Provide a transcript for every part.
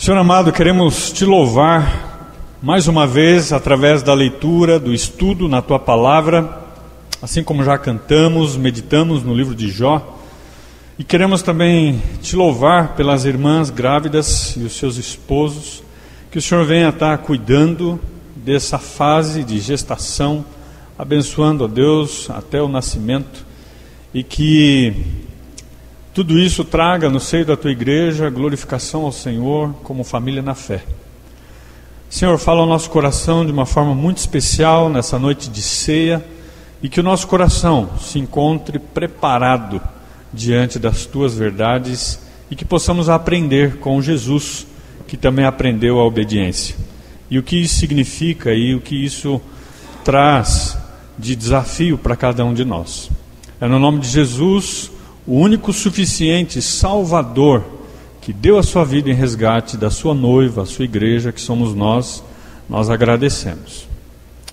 Senhor amado, queremos Te louvar mais uma vez através da leitura, do estudo na Tua Palavra, assim como já cantamos, meditamos no livro de Jó, e queremos também Te louvar pelas irmãs grávidas e os seus esposos, que o Senhor venha estar cuidando dessa fase de gestação, abençoando a Deus até o nascimento, e que tudo isso traga no seio da Tua igreja glorificação ao Senhor como família na fé. Senhor, fala ao nosso coração de uma forma muito especial nessa noite de ceia, e que o nosso coração se encontre preparado diante das Tuas verdades, e que possamos aprender com Jesus, que também aprendeu a obediência, e o que isso significa e o que isso traz de desafio para cada um de nós. É no nome de Jesus, o único suficiente Salvador, que deu a sua vida em resgate da sua noiva, a sua igreja, que somos nós agradecemos.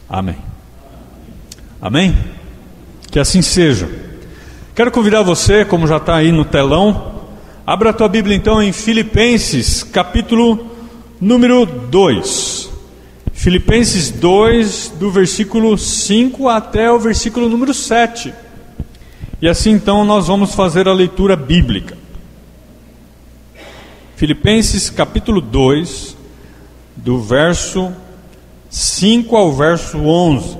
Amém. Amém? Que assim seja. Quero convidar você, como já está aí no telão, abra a tua Bíblia então em Filipenses, capítulo número 2. Filipenses 2, do versículo 5 até o versículo número 7. E assim então nós vamos fazer a leitura bíblica. Filipenses capítulo 2, do verso 5 ao verso 11.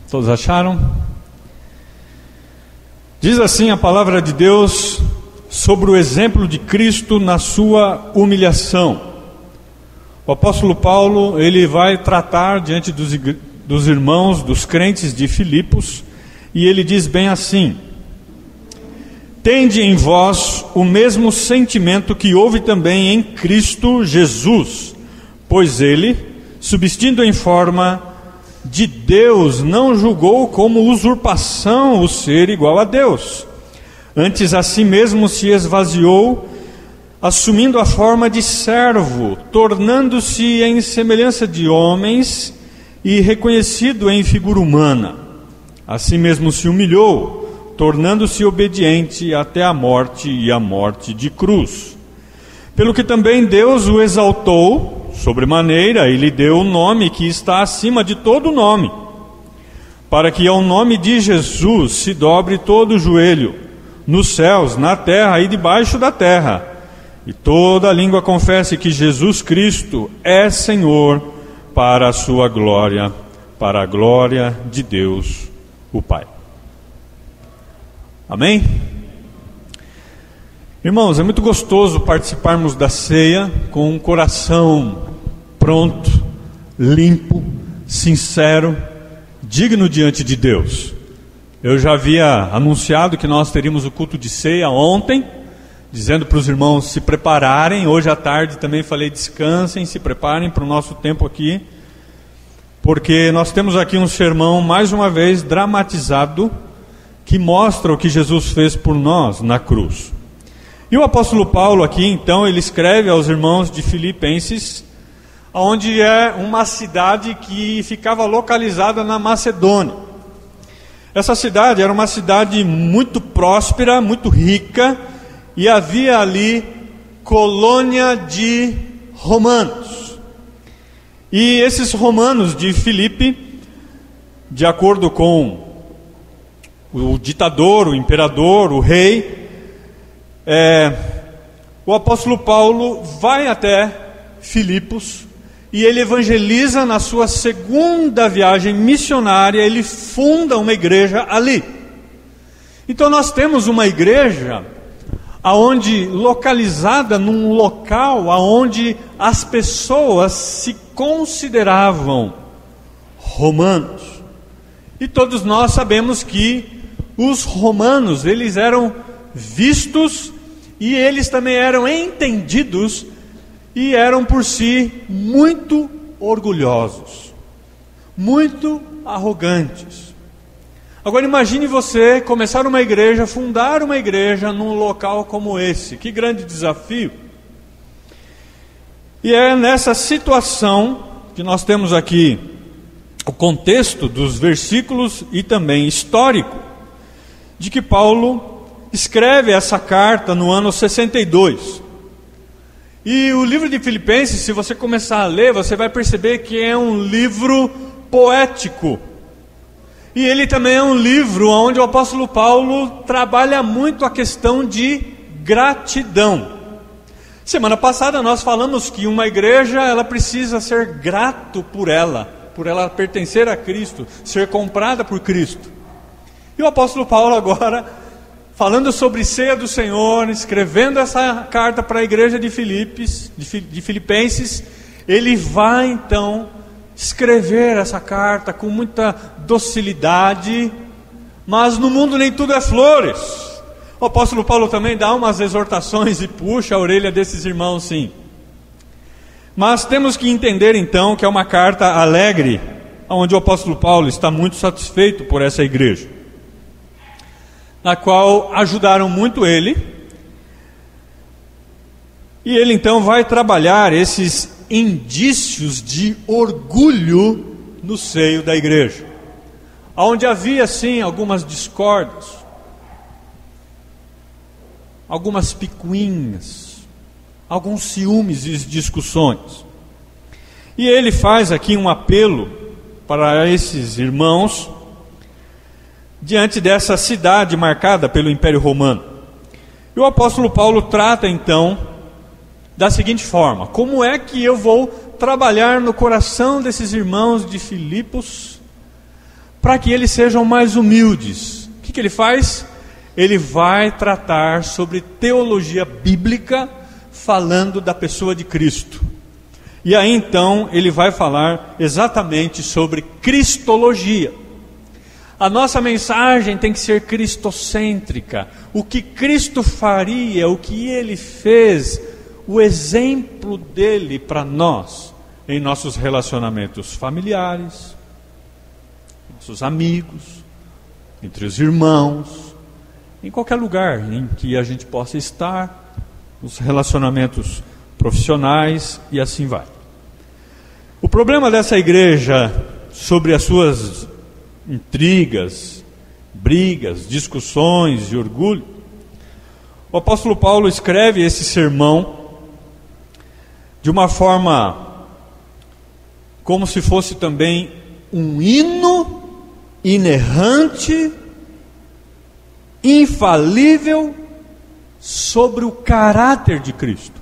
Todos acharam? Diz assim a palavra de Deus sobre o exemplo de Cristo na sua humilhação. O apóstolo Paulo, ele vai tratar diante dos irmãos, dos crentes de Filipos, e ele diz bem assim: tende em vós o mesmo sentimento que houve também em Cristo Jesus, pois ele, subsistindo em forma de Deus, não julgou como usurpação o ser igual a Deus, antes a si mesmo se esvaziou, assumindo a forma de servo, tornando-se em semelhança de homens e reconhecido em figura humana. A si mesmo se humilhou, tornando-se obediente até a morte e a morte de cruz. Pelo que também Deus o exaltou sobremaneira e lhe deu o nome que está acima de todo nome, para que ao nome de Jesus se dobre todo o joelho, nos céus, na terra e debaixo da terra, e toda língua confesse que Jesus Cristo é Senhor, para a sua glória, para a glória de Deus, o Pai. Amém? Irmãos, é muito gostoso participarmos da ceia com um coração pronto, limpo, sincero, digno diante de Deus. Eu já havia anunciado que nós teríamos o culto de ceia ontem, dizendo para os irmãos se prepararem. Hoje à tarde também falei: descansem, se preparem para o nosso tempo aqui, porque nós temos aqui um sermão, mais uma vez, dramatizado, que mostra o que Jesus fez por nós na cruz. E o apóstolo Paulo aqui, então, ele escreve aos irmãos de Filipenses, onde é uma cidade que ficava localizada na Macedônia. Essa cidade era uma cidade muito próspera, muito rica, e havia ali colônia de romanos. E esses romanos de Filipe, de acordo com o ditador, o imperador, o rei, o apóstolo Paulo vai até Filipos e ele evangeliza na sua segunda viagem missionária. Ele funda uma igreja ali. Então nós temos uma igreja aonde, localizada num local aonde as pessoas se consideravam romanos. E todos nós sabemos que os romanos, eles eram vistos e eles também eram entendidos e eram por si muito orgulhosos, muito arrogantes. Agora imagine você começar uma igreja, fundar uma igreja num local como esse. Que grande desafio! E é nessa situação que nós temos aqui o contexto dos versículos e também histórico de que Paulo escreve essa carta no ano 62. E o livro de Filipenses, se você começar a ler, você vai perceber que é um livro poético. E ele também é um livro onde o apóstolo Paulo trabalha muito a questão de gratidão. Semana passada nós falamos que uma igreja, ela precisa ser grato por ela pertencer a Cristo, ser comprada por Cristo. E o apóstolo Paulo agora, falando sobre ceia do Senhor, escrevendo essa carta para a igreja de Filipenses, ele vai então escrever essa carta com muita docilidade, mas no mundo nem tudo é flores. O apóstolo Paulo também dá umas exortações e puxa a orelha desses irmãos, sim. Mas temos que entender então que é uma carta alegre, onde o apóstolo Paulo está muito satisfeito por essa igreja, na qual ajudaram muito ele, e ele então vai trabalhar esses indícios de orgulho no seio da igreja, onde havia sim algumas discórdias, algumas picuinhas, alguns ciúmes e discussões. E ele faz aqui um apelo para esses irmãos diante dessa cidade marcada pelo Império Romano. E o apóstolo Paulo trata então da seguinte forma: como é que eu vou trabalhar no coração desses irmãos de Filipos para que eles sejam mais humildes? O que ele faz? Ele vai tratar sobre teologia bíblica, falando da pessoa de Cristo. E aí então ele vai falar exatamente sobre cristologia. A nossa mensagem tem que ser cristocêntrica. O que Cristo faria, o que Ele fez, o exemplo dele para nós, em nossos relacionamentos familiares, nossos amigos, entre os irmãos, em qualquer lugar em que a gente possa estar, os relacionamentos profissionais e assim vai. O problema dessa igreja sobre as suas intrigas, brigas, discussões e orgulho, o apóstolo Paulo escreve esse sermão de uma forma como se fosse também um hino inerrante, infalível, sobre o caráter de Cristo.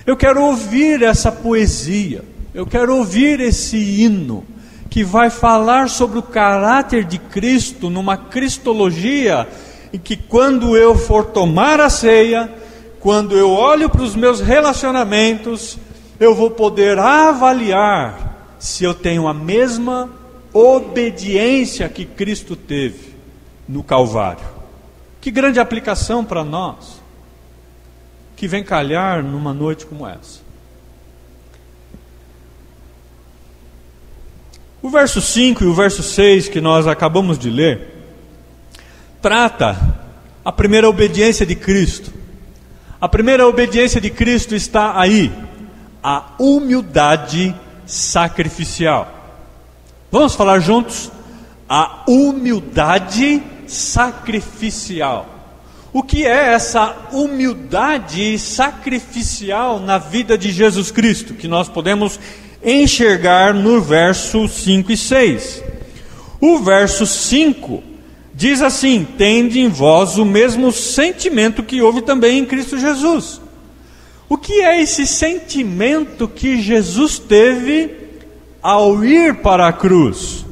Eu quero ouvir essa poesia, eu quero ouvir esse hino que vai falar sobre o caráter de Cristo, numa cristologia em que quando eu for tomar a ceia, quando eu olho para os meus relacionamentos, eu vou poder avaliar se eu tenho a mesma obediência que Cristo teve no Calvário. Que grande aplicação para nós, que vem calhar numa noite como essa. O verso 5 e o verso 6 que nós acabamos de ler, trata a primeira obediência de Cristo. A primeira obediência de Cristo está aí, a humildade sacrificial. Vamos falar juntos? A humildade sacrificial. O que é essa humildade sacrificial na vida de Jesus Cristo, que nós podemos enxergar no verso 5 e 6. O verso 5 diz assim: tende em vós o mesmo sentimento que houve também em Cristo Jesus. O que é esse sentimento que Jesus teve ao ir para a cruz?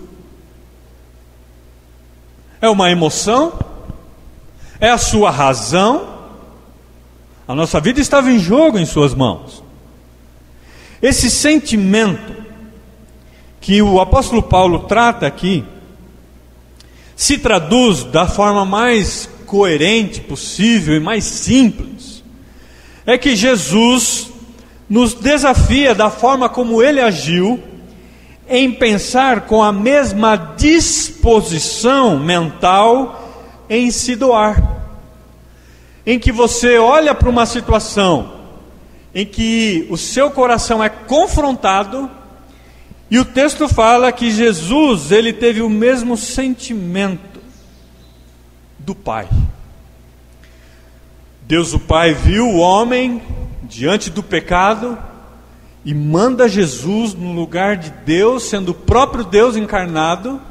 É uma emoção? É a sua razão? A nossa vida estava em jogo em suas mãos. Esse sentimento que o apóstolo Paulo trata aqui se traduz da forma mais coerente possível e mais simples. É que Jesus nos desafia da forma como ele agiu, em pensar com a mesma disposição mental em se doar. Em que você olha para uma situação em que o seu coração é confrontado E o texto fala que Jesus, ele teve o mesmo sentimento do Pai. Deus o Pai viu o homem diante do pecado e manda Jesus no lugar de Deus, sendo o próprio Deus encarnado,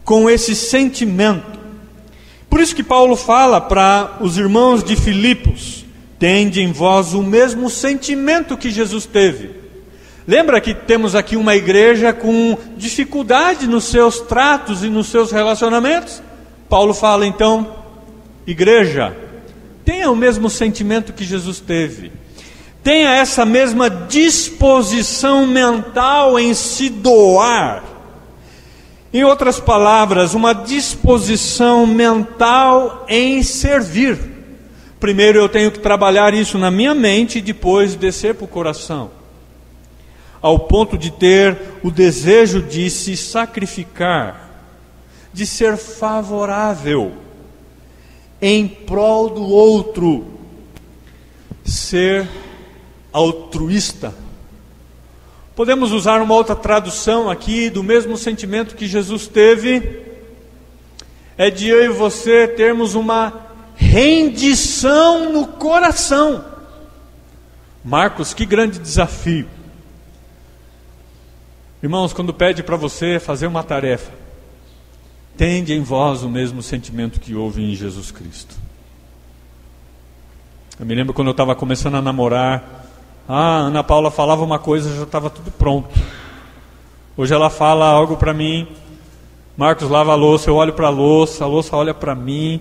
com esse sentimento. Por isso que Paulo fala para os irmãos de Filipos: tende em vós o mesmo sentimento que Jesus teve. Lembra que temos aqui uma igreja com dificuldade nos seus tratos e nos seus relacionamentos? Paulo fala então: igreja, tenha o mesmo sentimento que Jesus teve. Tenha essa mesma disposição mental em se doar. Em outras palavras, uma disposição mental em servir. Primeiro eu tenho que trabalhar isso na minha mente e depois descer para o coração, ao ponto de ter o desejo de se sacrificar, de ser favorável em prol do outro, ser altruísta. Podemos usar uma outra tradução aqui do mesmo sentimento que Jesus teve, é de eu e você termos uma rendição no coração. Marcos, que grande desafio. Irmãos, quando pede para você fazer uma tarefa, tende em vós o mesmo sentimento que houve em Jesus Cristo. Eu me lembro quando eu estava começando a namorar, a Ana Paula falava uma coisa, já estava tudo pronto. Hoje ela fala algo para mim, Marcos lava a louça, eu olho para a louça olha para mim.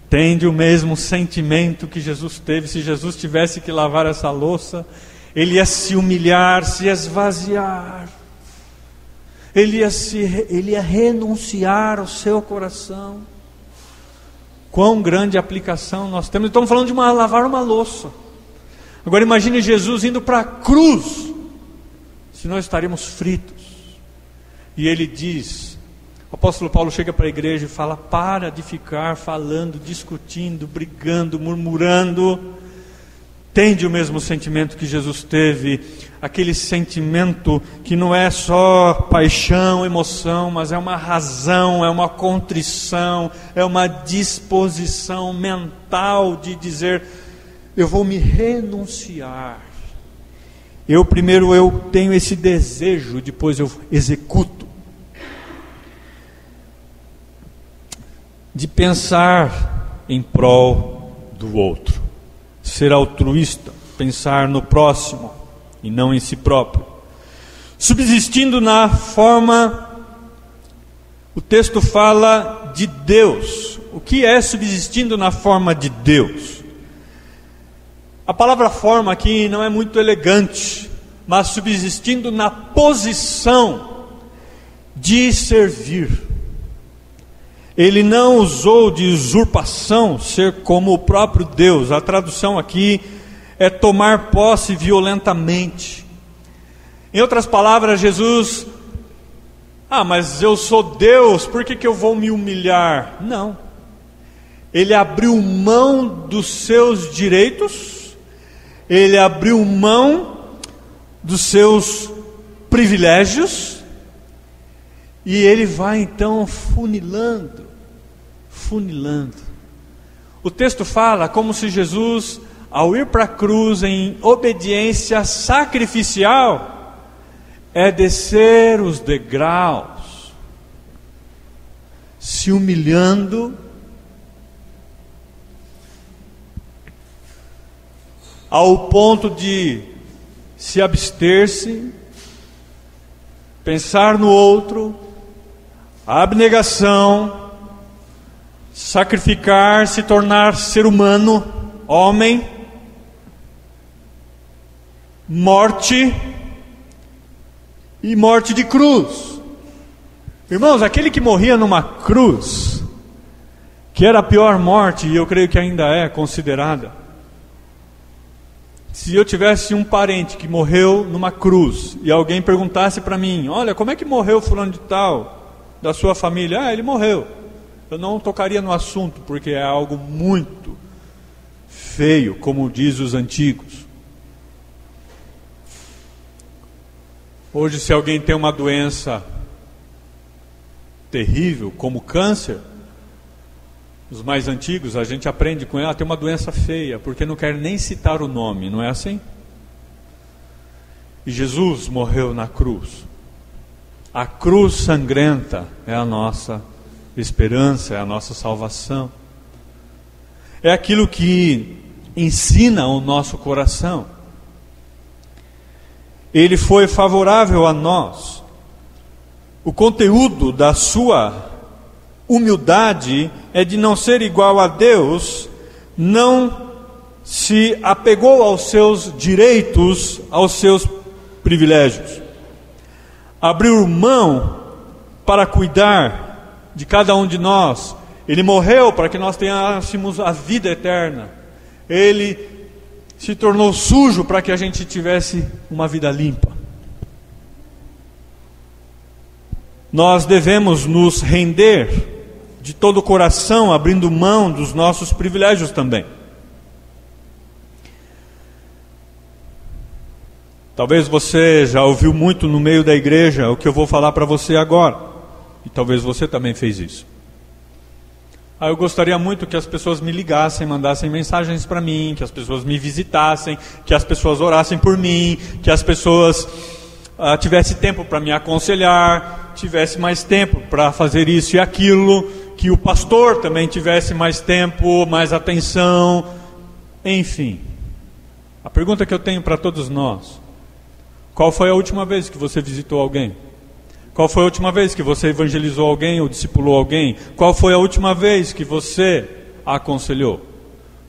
Tende o mesmo sentimento que Jesus teve. Se Jesus tivesse que lavar essa louça, ele ia se humilhar, se esvaziar, ele ia renunciar ao seu coração. Quão grande aplicação nós temos. Estamos falando de lavar uma louça. Agora imagine Jesus indo para a cruz, se nós estaríamos fritos. E ele diz, o apóstolo Paulo chega para a igreja e fala: para de ficar falando, discutindo, brigando, murmurando. Tende o mesmo sentimento que Jesus teve, aquele sentimento que não é só paixão, emoção, mas é uma razão, é uma contrição, é uma disposição mental de dizer: eu vou me renunciar. Primeiro eu tenho esse desejo, depois eu executo. De pensar em prol do outro. Ser altruísta, pensar no próximo e não em si próprio. Subsistindo na forma, o texto fala de Deus. O que é subsistindo na forma de Deus? A palavra forma aqui não é muito elegante, mas subsistindo na posição de servir. Ele não usou de usurpação, ser como o próprio Deus. A tradução aqui é tomar posse violentamente. Em outras palavras, Jesus: mas eu sou Deus, por que eu vou me humilhar? Não. Ele abriu mão dos seus direitos, ele abriu mão dos seus privilégios, e ele vai então funilando. O texto fala como se Jesus, ao ir para a cruz em obediência sacrificial, é descer os degraus, se humilhando, ao ponto de se abster-se, pensar no outro, a abnegação, sacrificar, se tornar ser humano, homem, morte e morte de cruz. Irmãos, aquele que morria numa cruz, que era a pior morte, e eu creio que ainda é considerada. Se eu tivesse um parente que morreu numa cruz, e alguém perguntasse para mim: olha, como é que morreu fulano de tal, da sua família? Ele morreu. Eu não tocaria no assunto, porque é algo muito feio, como diz os antigos. Hoje, se alguém tem uma doença terrível, como câncer, os mais antigos, a gente aprende com ela, tem uma doença feia, porque não quer nem citar o nome, não é assim? E Jesus morreu na cruz. A cruz sangrenta é a nossa esperança, é a nossa salvação. É aquilo que ensina o nosso coração. Ele foi favorável a nós. O conteúdo da sua humildade é de não ser igual a Deus, não se apegou aos seus direitos, aos seus privilégios. Abriu mão para cuidar de cada um de nós. Ele morreu para que nós tenhamos a vida eterna. Ele se tornou sujo para que a gente tivesse uma vida limpa. Nós devemos nos render de todo o coração, abrindo mão dos nossos privilégios também. Talvez você já ouviu muito no meio da igreja o que eu vou falar para você agora. E talvez você também fez isso. Eu gostaria muito que as pessoas me ligassem, mandassem mensagens para mim, que as pessoas me visitassem, que as pessoas orassem por mim, que as pessoas tivessem tempo para me aconselhar, tivesse mais tempo para fazer isso e aquilo, que o pastor também tivesse mais tempo, mais atenção, enfim. A pergunta que eu tenho para todos nós: qual foi a última vez que você visitou alguém? Qual foi a última vez que você evangelizou alguém ou discipulou alguém? Qual foi a última vez que você aconselhou?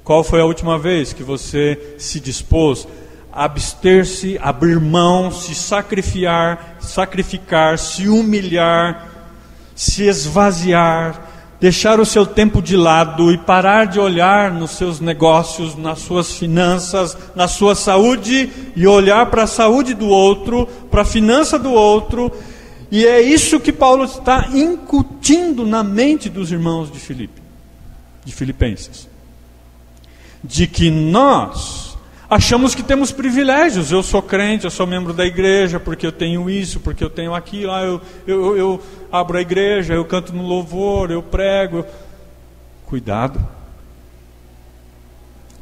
Qual foi a última vez que você se dispôs a abster-se, abrir mão, se sacrificar, se humilhar, se esvaziar, deixar o seu tempo de lado e parar de olhar nos seus negócios, nas suas finanças, na sua saúde e olhar para a saúde do outro, para a finança do outro? E é isso que Paulo está incutindo na mente dos irmãos de Filipenses. De que nós achamos que temos privilégios. Eu sou crente, eu sou membro da igreja, porque eu tenho isso, porque eu tenho aquilo. Eu abro a igreja, eu canto no louvor, eu prego. Cuidado.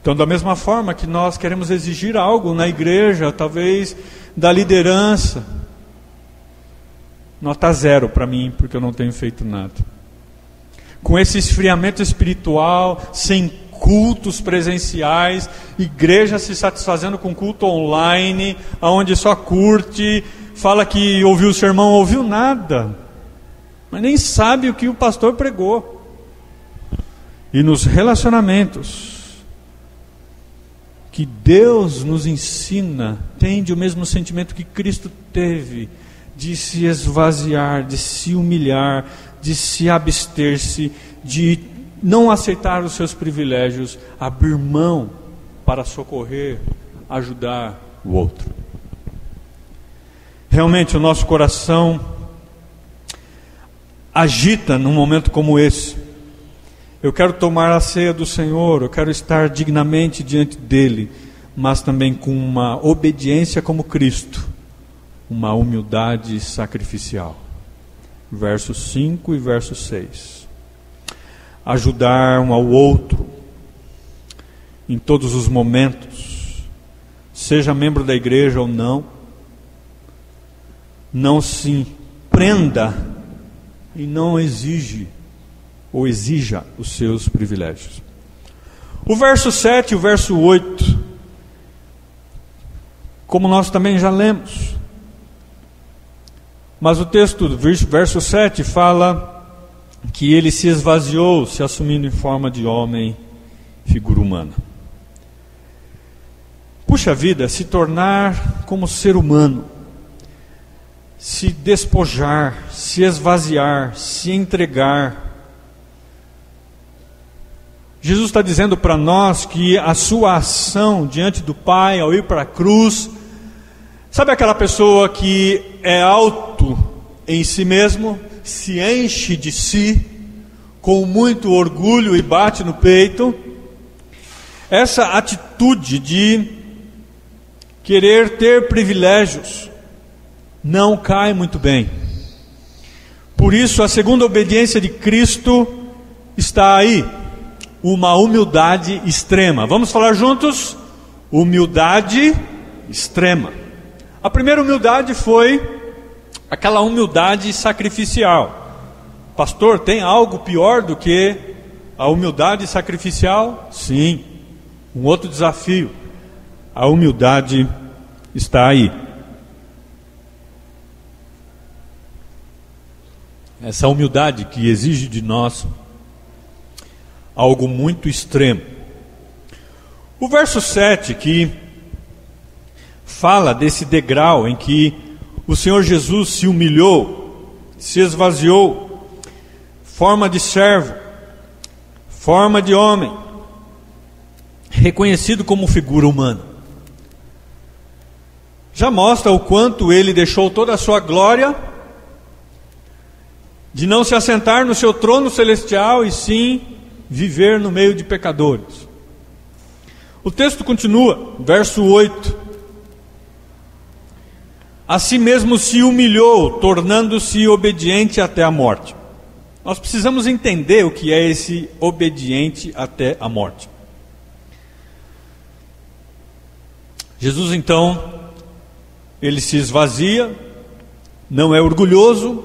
Então, da mesma forma que nós queremos exigir algo na igreja, talvez da liderança, nota 0 para mim, porque eu não tenho feito nada. Com esse esfriamento espiritual, sem cultos presenciais, igreja se satisfazendo com culto online, onde só curte, fala que ouviu o sermão, ouviu nada, mas nem sabe o que o pastor pregou. E nos relacionamentos que Deus nos ensina, tende o mesmo sentimento que Cristo teve, de se esvaziar, de se humilhar, de se abster-se, de não aceitar os seus privilégios, abrir mão para socorrer, ajudar o outro. Realmente o nosso coração agita num momento como esse. Eu quero tomar a ceia do Senhor, eu quero estar dignamente diante dele, mas também com uma obediência como Cristo, uma humildade sacrificial. Versos 5 e verso 6. Ajudar um ao outro em todos os momentos, seja membro da igreja ou não. Não se prenda e não exija os seus privilégios. O verso 7 e o verso 8, como nós também já lemos, mas o texto do verso 7 fala que ele se esvaziou, se assumindo em forma de homem, figura humana. Puxa vida, se tornar como ser humano, se despojar, se esvaziar, se entregar. Jesus está dizendo para nós que a sua ação diante do Pai, ao ir para a cruz, sabe aquela pessoa que é alto em si mesmo, se enche de si, com muito orgulho e bate no peito? Essa atitude de querer ter privilégios, não cai muito bem. Por isso, a segunda obediência de Cristo está aí, uma humildade extrema. Vamos falar juntos? Humildade extrema. A primeira humildade foi aquela humildade sacrificial. Pastor, tem algo pior do que a humildade sacrificial? Sim. Um outro desafio. A humildade está aí. Essa humildade que exige de nós algo muito extremo. O verso 7 que fala desse degrau em que o Senhor Jesus se humilhou, se esvaziou, forma de servo, forma de homem, reconhecido como figura humana. Já mostra o quanto ele deixou toda a sua glória de não se assentar no seu trono celestial e sim viver no meio de pecadores. O texto continua, verso 8. A si mesmo se humilhou, tornando-se obediente até a morte. Nós precisamos entender o que é esse obediente até a morte. Jesus então, ele se esvazia, não é orgulhoso,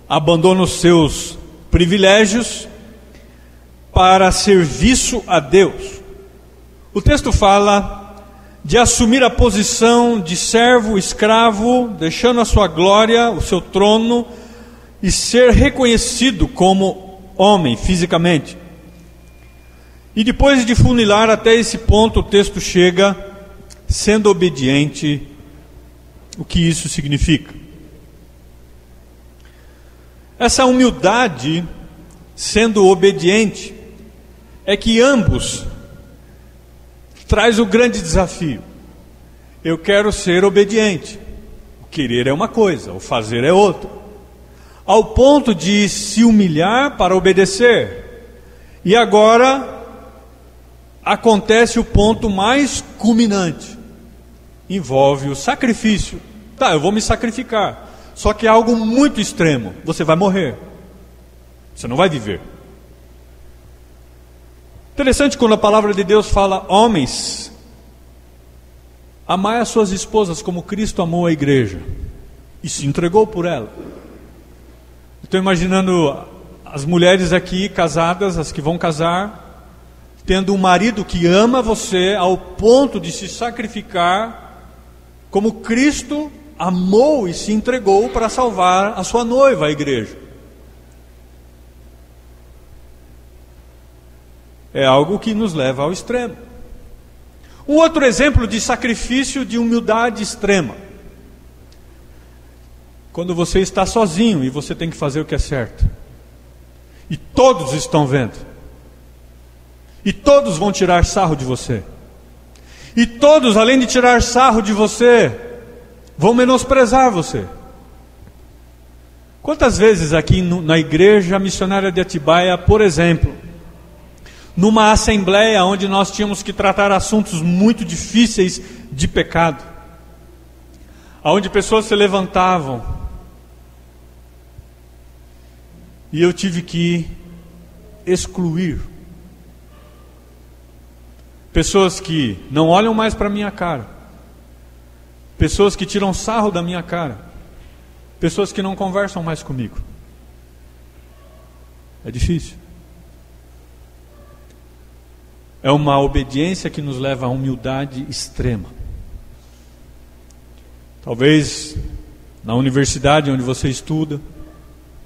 abandona os seus privilégios para serviço a Deus. O texto fala de assumir a posição de servo, escravo, deixando a sua glória, o seu trono, e ser reconhecido como homem, fisicamente. E depois de funilar até esse ponto, o texto chega, sendo obediente, o que isso significa? Essa humildade, sendo obediente, é que ambos traz o grande desafio. Eu quero ser obediente. O querer é uma coisa, o fazer é outra. Ao ponto de se humilhar para obedecer. E agora acontece o ponto mais culminante. Envolve o sacrifício. Tá, eu vou me sacrificar. Só que é algo muito extremo. Você vai morrer. Você não vai viver. Interessante quando a palavra de Deus fala: homens, amai as suas esposas como Cristo amou a igreja e se entregou por ela. Estou imaginando as mulheres aqui casadas, as que vão casar, tendo um marido que ama você ao ponto de se sacrificar como Cristo amou e se entregou para salvar a sua noiva, a igreja. É algo que nos leva ao extremo. Um outro exemplo de sacrifício de humildade extrema. Quando você está sozinho e você tem que fazer o que é certo. E todos estão vendo. E todos vão tirar sarro de você. E todos, além de tirar sarro de você, vão menosprezar você. Quantas vezes aqui na igreja missionária de Atibaia, por exemplo, numa assembleia onde nós tínhamos que tratar assuntos muito difíceis de pecado, onde pessoas se levantavam e eu tive que excluir pessoas que não olham mais para a minha cara, pessoas que tiram sarro da minha cara, pessoas que não conversam mais comigo. É difícil. É uma obediência que nos leva à humildade extrema. Talvez na universidade onde você estuda,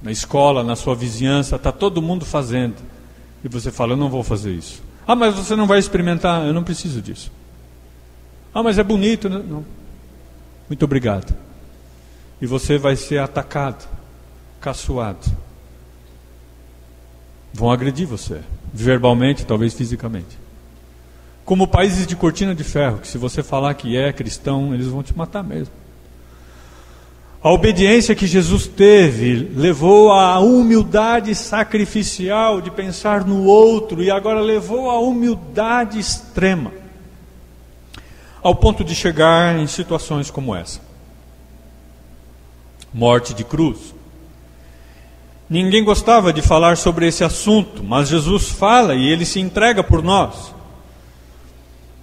na escola, na sua vizinhança, está todo mundo fazendo. E você fala: eu não vou fazer isso. Ah, mas você não vai experimentar? Eu não preciso disso. Ah, mas é bonito. Não. Muito obrigado. E você vai ser atacado, caçoado. Vão agredir você, verbalmente, talvez fisicamente. Como países de cortina de ferro, que se você falar que é cristão, eles vão te matar mesmo. A obediência que Jesus teve levou à humildade sacrificial de pensar no outro, e agora levou à humildade extrema, ao ponto de chegar em situações como essa. morte de cruz. Ninguém gostava de falar sobre esse assunto, mas Jesus fala e ele se entrega por nós.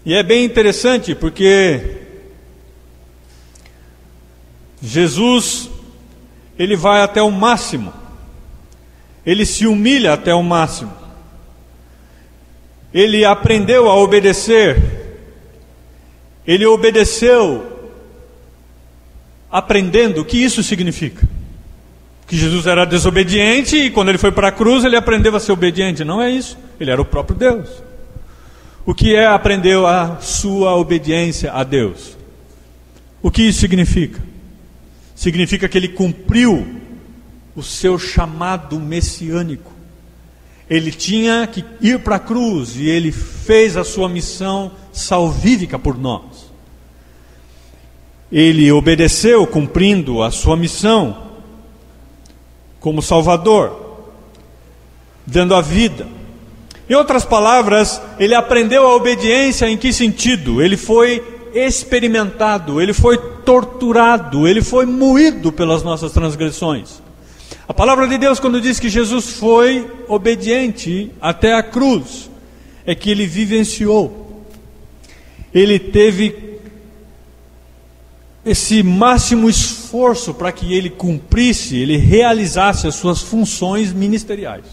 E é bem interessante porque Jesus, ele vai até o máximo, ele se humilha até o máximo, ele aprendeu a obedecer, ele obedeceu aprendendo o que isso significa. Que Jesus era desobediente e quando ele foi para a cruz ele aprendeu a ser obediente. Não é isso, ele era o próprio Deus. O que é aprendeu a sua obediência a Deus? O que isso significa? Significa que ele cumpriu o seu chamado messiânico. Ele tinha que ir para a cruz e ele fez a sua missão salvífica por nós. Ele obedeceu cumprindo a sua missão como Salvador, dando a vida. Em outras palavras, ele aprendeu a obediência em que sentido? Ele foi experimentado, ele foi torturado, ele foi moído pelas nossas transgressões. A palavra de Deus, quando diz que Jesus foi obediente até a cruz, é que ele vivenciou. Ele teve esse máximo esforço para que ele cumprisse, ele realizasse as suas funções ministeriais.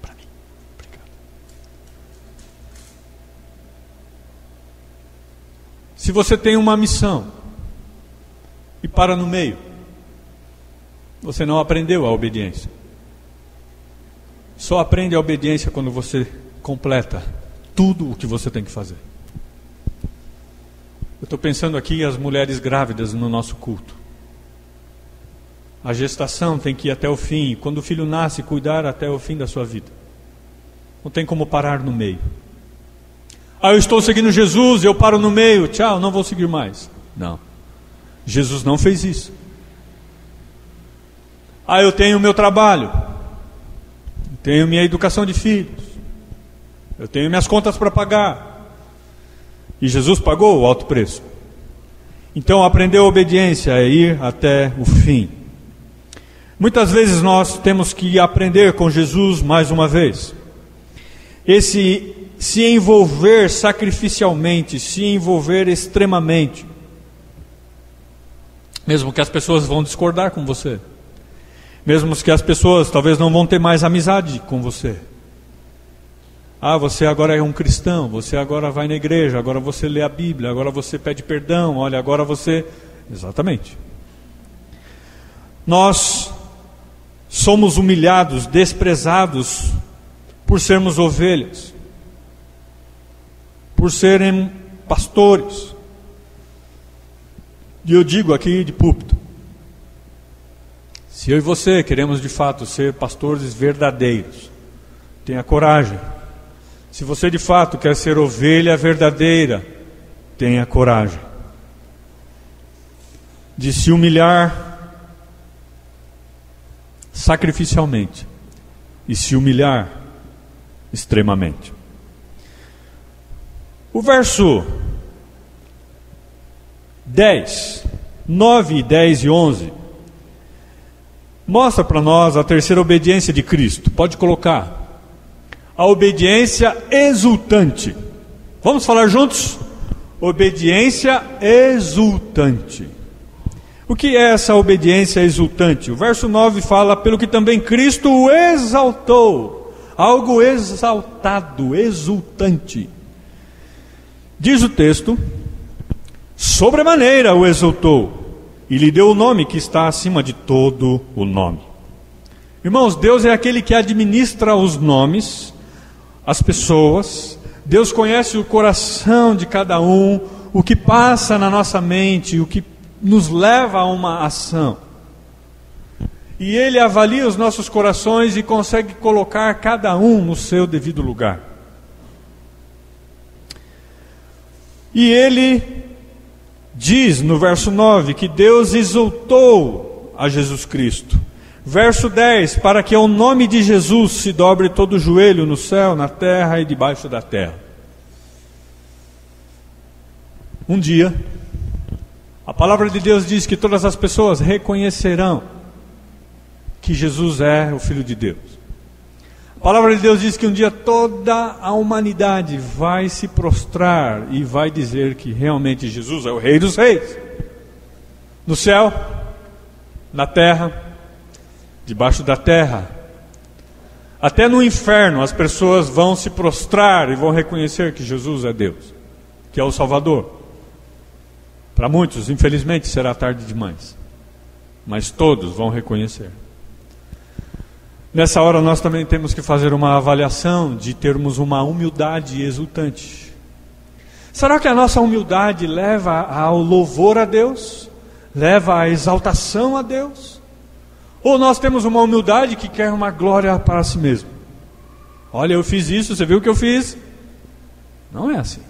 Para mim. Obrigado. Se você tem uma missão e para no meio, você não aprendeu a obediência. Só aprende a obediência quando você completa tudo o que você tem que fazer. Eu estou pensando aqui as mulheres grávidas no nosso culto. A gestação tem que ir até o fim. Quando o filho nasce, cuidar até o fim da sua vida. Não tem como parar no meio. Eu estou seguindo Jesus, eu paro no meio. Tchau, não vou seguir mais. Não. Jesus não fez isso. Eu tenho o meu trabalho. Tenho minha educação de filhos. Eu tenho minhas contas para pagar. E Jesus pagou o alto preço. Então aprender a obediência é ir até o fim. Muitas vezes nós temos que aprender com Jesus mais uma vez. Esse se envolver sacrificialmente, se envolver extremamente. Mesmo que as pessoas vão discordar com você. Mesmo que as pessoas talvez não vão ter mais amizade com você. Você agora é um cristão, você agora vai na igreja, agora você lê a Bíblia, agora você pede perdão, olha, agora você... Exatamente. Nós somos humilhados, desprezados por sermos ovelhas, por serem pastores. E eu digo aqui de púlpito, se eu e você queremos de fato ser pastores verdadeiros, tenha coragem. Se você de fato quer ser ovelha verdadeira, tenha coragem de se humilhar sacrificialmente e se humilhar extremamente. O verso 10, 9, 10 e 11 mostra para nós a terceira obediência de Cristo. Pode colocar. A obediência exultante. Vamos falar juntos? Obediência exultante. O que é essa obediência exultante? O verso 9 fala, pelo que também Cristo o exaltou. Algo exaltado, exultante. Diz o texto, sobremaneira o exaltou, e lhe deu o nome que está acima de todo o nome. Irmãos, Deus é aquele que administra os nomes, as pessoas. Deus conhece o coração de cada um, o que passa na nossa mente, o que nos leva a uma ação. E Ele avalia os nossos corações e consegue colocar cada um no seu devido lugar. E Ele diz no verso 9 que Deus exaltou a Jesus Cristo. Verso 10, para que ao nome de Jesus se dobre todo o joelho no céu, na terra e debaixo da terra. um dia, a palavra de Deus diz que todas as pessoas reconhecerão que Jesus é o Filho de Deus. A palavra de Deus diz que um dia toda a humanidade vai se prostrar e vai dizer que realmente Jesus é o Rei dos Reis. No céu, na terra, debaixo da terra, até no inferno as pessoas vão se prostrar e vão reconhecer que Jesus é Deus, que é o Salvador. Para muitos, infelizmente, será tarde demais, mas todos vão reconhecer. Nessa hora nós também temos que fazer uma avaliação de termos uma humildade exultante. Será que a nossa humildade leva ao louvor a Deus? Leva à exaltação a Deus? Ou nós temos uma humildade que quer uma glória para si mesmo? Olha, eu fiz isso, você viu o que eu fiz? Não é assim.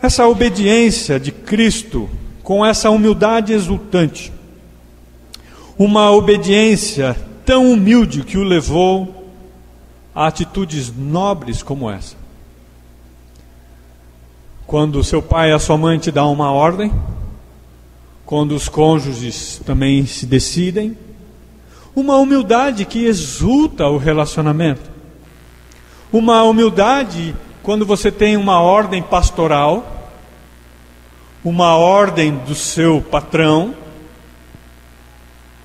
Essa obediência de Cristo com essa humildade exultante, uma obediência tão humilde que o levou a atitudes nobres como essa. Quando seu pai e a sua mãe te dão uma ordem, quando os cônjuges também se decidem, uma humildade que exulta o relacionamento, uma humildade quando você tem uma ordem pastoral, uma ordem do seu patrão,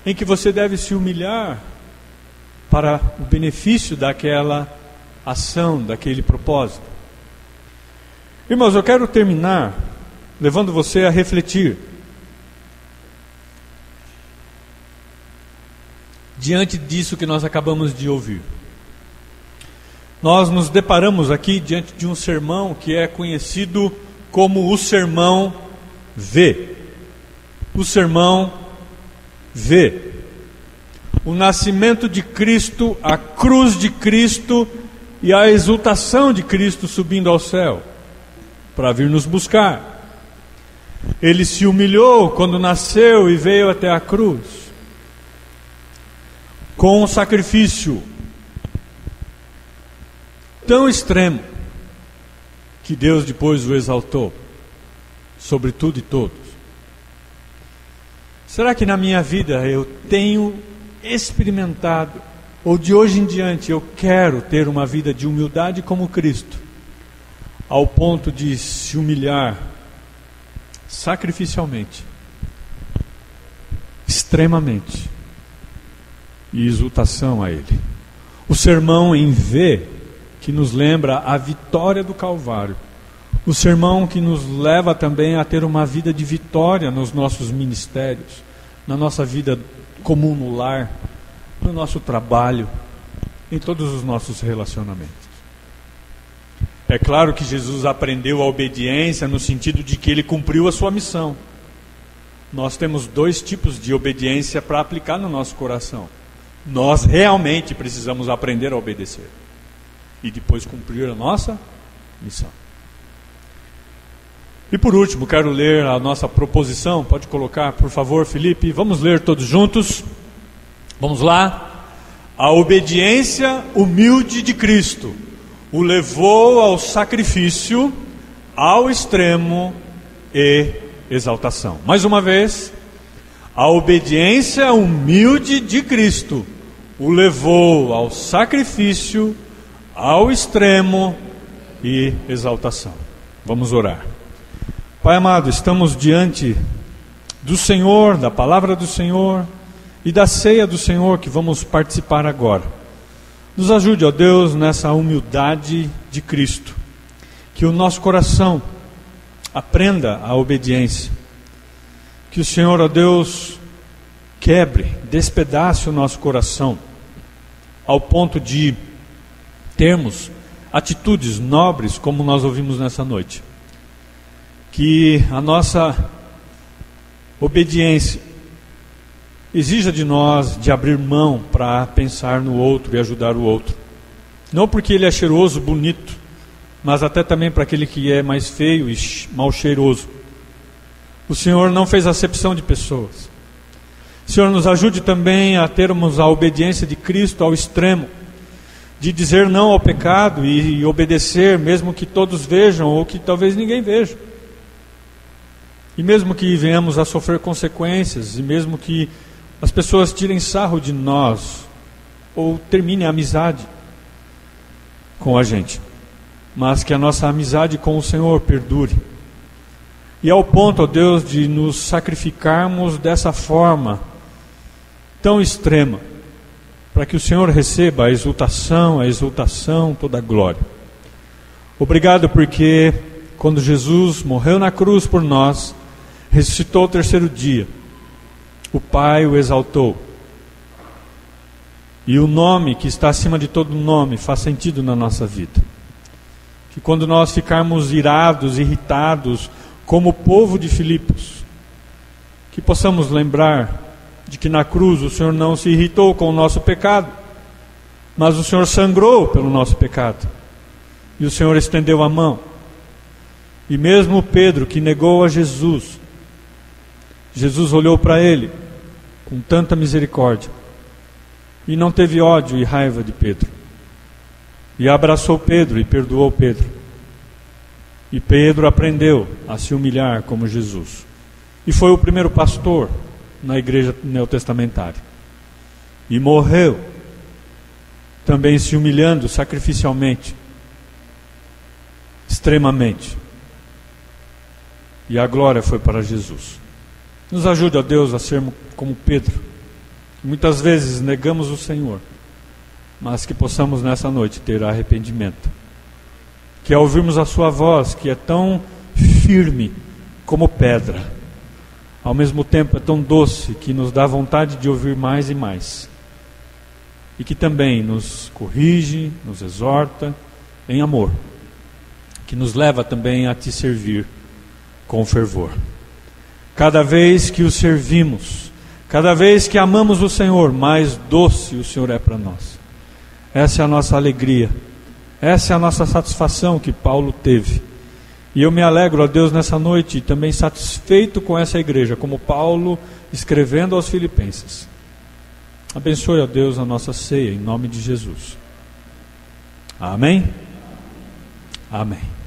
em que você deve se humilhar para o benefício daquela ação, daquele propósito. Irmãos, eu quero terminar levando você a refletir diante disso que nós acabamos de ouvir. Nós nos deparamos aqui diante de um sermão que é conhecido como o Sermão V. O Sermão V. O nascimento de Cristo, a cruz de Cristo e a exultação de Cristo subindo ao céu para vir nos buscar. Ele se humilhou quando nasceu e veio até a cruz, com um sacrifício tão extremo que Deus depois o exaltou sobre tudo e todos. Será que na minha vida eu tenho experimentado, ou de hoje em diante eu quero ter uma vida de humildade como Cristo, ao ponto de se humilhar sacrificialmente, extremamente, e exultação a Ele? O sermão em V, que nos lembra a vitória do Calvário. O sermão que nos leva também a ter uma vida de vitória nos nossos ministérios, na nossa vida comum no lar, no nosso trabalho, em todos os nossos relacionamentos. É claro que Jesus aprendeu a obediência no sentido de que Ele cumpriu a sua missão. Nós temos dois tipos de obediência para aplicar no nosso coração. Nós realmente precisamos aprender a obedecer e depois cumprir a nossa missão. E por último, quero ler a nossa proposição. Pode colocar, por favor, Felipe. Vamos ler todos juntos. Vamos lá. A obediência humilde de Cristo o levou ao sacrifício, ao extremo e exaltação. Mais uma vez. A obediência humilde de Cristo o levou ao sacrifício, ao extremo e exaltação. Vamos orar. Pai amado, estamos diante do Senhor, da palavra do Senhor e da ceia do Senhor que vamos participar agora. Nos ajude, ó Deus, nessa humildade de Cristo, que o nosso coração aprenda a obediência, que o Senhor, ó Deus, quebre, despedace o nosso coração, ao ponto de termos atitudes nobres como nós ouvimos nessa noite. Que a nossa obediência exija de nós de abrir mão para pensar no outro e ajudar o outro. Não porque ele é cheiroso, bonito, mas até também para aquele que é mais feio e mal cheiroso. O Senhor não fez acepção de pessoas. O Senhor nos ajude também a termos a obediência de Cristo ao extremo, de dizer não ao pecado e obedecer, mesmo que todos vejam ou que talvez ninguém veja. E mesmo que venhamos a sofrer consequências, e mesmo que as pessoas tirem sarro de nós, ou terminem a amizade com a gente, mas que a nossa amizade com o Senhor perdure. E ao ponto, ó Deus, de nos sacrificarmos dessa forma tão extrema, para que o Senhor receba a exultação, toda a glória. Obrigado porque quando Jesus morreu na cruz por nós, ressuscitou ao terceiro dia, o Pai o exaltou. E o nome que está acima de todo nome faz sentido na nossa vida. Que quando nós ficarmos irados, irritados, como o povo de Filipos, que possamos lembrar de que na cruz o Senhor não se irritou com o nosso pecado, mas o Senhor sangrou pelo nosso pecado, e o Senhor estendeu a mão. E mesmo Pedro, que negou a Jesus, Jesus olhou para ele com tanta misericórdia, e não teve ódio e raiva de Pedro, e abraçou Pedro e perdoou Pedro. E Pedro aprendeu a se humilhar como Jesus, e foi o primeiro pastor na igreja neotestamentária, e morreu também se humilhando sacrificialmente, extremamente, e a glória foi para Jesus. Nos ajude, ó Deus, a sermos como Pedro, que muitas vezes negamos o Senhor, mas que possamos nessa noite ter arrependimento, que ao ouvirmos a sua voz, que é tão firme como pedra, ao mesmo tempo é tão doce, que nos dá vontade de ouvir mais e mais, e que também nos corrige, nos exorta em amor, que nos leva também a te servir com fervor. Cada vez que o servimos, cada vez que amamos o Senhor, mais doce o Senhor é para nós. Essa é a nossa alegria, essa é a nossa satisfação que Paulo teve. E eu me alegro, ó Deus, nessa noite, também satisfeito com essa igreja, como Paulo escrevendo aos Filipenses. Abençoe, ó Deus, a nossa ceia, em nome de Jesus. Amém? Amém.